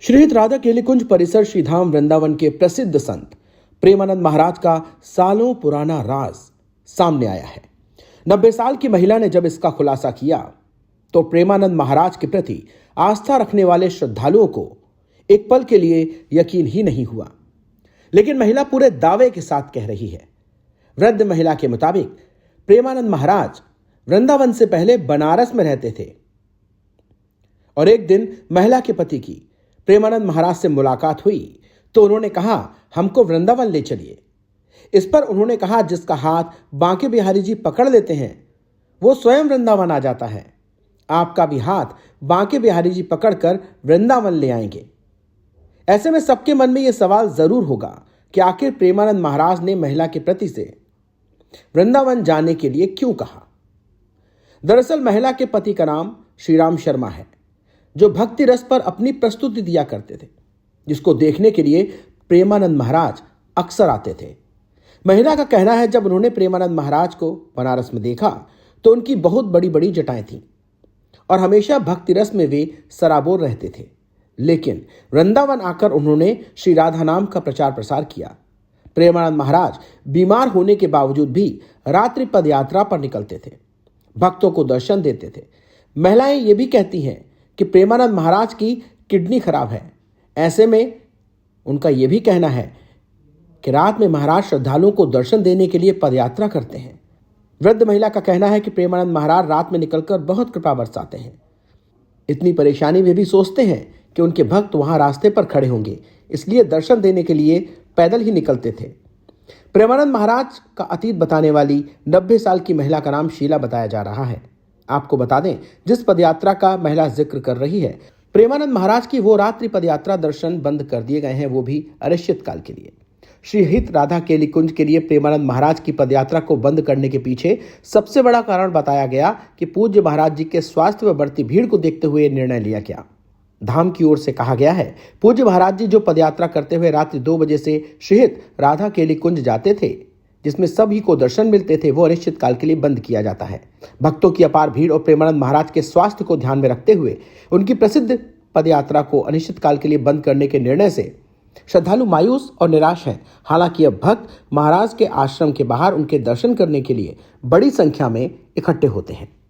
श्रीहित राधा केलिकुंज परिसर श्रीधाम वृंदावन के प्रसिद्ध संत प्रेमानंद महाराज का सालों पुराना राज सामने आया है। 90 साल की महिला ने जब इसका खुलासा किया तो प्रेमानंद महाराज के प्रति आस्था रखने वाले श्रद्धालुओं को एक पल के लिए यकीन ही नहीं हुआ। लेकिन महिला पूरे दावे के साथ कह रही है। वृद्ध महिला के मुताबिक प्रेमानंद महाराज वृंदावन से पहले बनारस में रहते थे और एक दिन महिला के पति की प्रेमानंद महाराज से मुलाकात हुई तो उन्होंने कहा, हमको वृंदावन ले चलिए। इस पर उन्होंने कहा, जिसका हाथ बांके बिहारी जी पकड़ लेते हैं वो स्वयं वृंदावन आ जाता है। आपका भी हाथ बांके बिहारी जी पकड़कर वृंदावन ले आएंगे। ऐसे में सबके मन में यह सवाल जरूर होगा कि आखिर प्रेमानंद महाराज ने महिला के प्रति से वृंदावन जाने के लिए क्यों कहा। दरअसल महिला के पति का नाम श्रीराम शर्मा है, जो भक्ति रस पर अपनी प्रस्तुति दिया करते थे, जिसको देखने के लिए प्रेमानंद महाराज अक्सर आते थे। महिला का कहना है, जब उन्होंने प्रेमानंद महाराज को बनारस में देखा तो उनकी बहुत बड़ी बड़ी जटाएं थीं और हमेशा भक्ति रस में वे सराबोर रहते थे। लेकिन वृंदावन आकर उन्होंने श्री राधा नाम का प्रचार प्रसार किया। प्रेमानंद महाराज बीमार होने के बावजूद भी रात्रि पद यात्रा पर निकलते थे, भक्तों को दर्शन देते थे। महिलाएं ये भी कहती हैं कि प्रेमानंद महाराज की किडनी खराब है। ऐसे में उनका यह भी कहना है कि रात में महाराज श्रद्धालुओं को दर्शन देने के लिए पदयात्रा करते हैं। वृद्ध महिला का कहना है कि प्रेमानंद महाराज रात में निकलकर बहुत कृपा बरसाते हैं। इतनी परेशानी में भी सोचते हैं कि उनके भक्त वहां रास्ते पर खड़े होंगे, इसलिए दर्शन देने के लिए पैदल ही निकलते थे। प्रेमानंद महाराज का अतीत बताने वाली 90 साल की महिला का नाम शीला बताया जा रहा है। आपको बता दें, जिस पदयात्रा का महिला जिक्र कर रही है, प्रेमानंद महाराज की वो रात्रि पदयात्रा दर्शन बंद कर दिए गए हैं, वो भी अनिश्चित काल के लिए। श्रीहित राधा केलिकुंज के लिए प्रेमानंद महाराज की पदयात्रा को बंद करने के पीछे सबसे बड़ा कारण बताया गया कि पूज्य महाराज जी के स्वास्थ्य व बढ़ती भीड़ को देखते हुए निर्णय लिया गया। धाम की ओर से कहा गया है, पूज्य महाराज जी जो पदयात्रा करते हुए रात्रि 2 बजे से श्रीहित राधा केलिकुंज जाते थे, जिसमें सभी को दर्शन मिलते थे, वो अनिश्चित काल के लिए बंद किया जाता है। भक्तों की अपार भीड़ और प्रेमानंद महाराज के स्वास्थ्य को ध्यान में रखते हुए उनकी प्रसिद्ध पदयात्रा को अनिश्चित काल के लिए बंद करने के निर्णय से श्रद्धालु मायूस और निराश हैं। हालांकि अब भक्त महाराज के आश्रम के बाहर उनके दर्शन करने के लिए बड़ी संख्या में इकट्ठे होते हैं।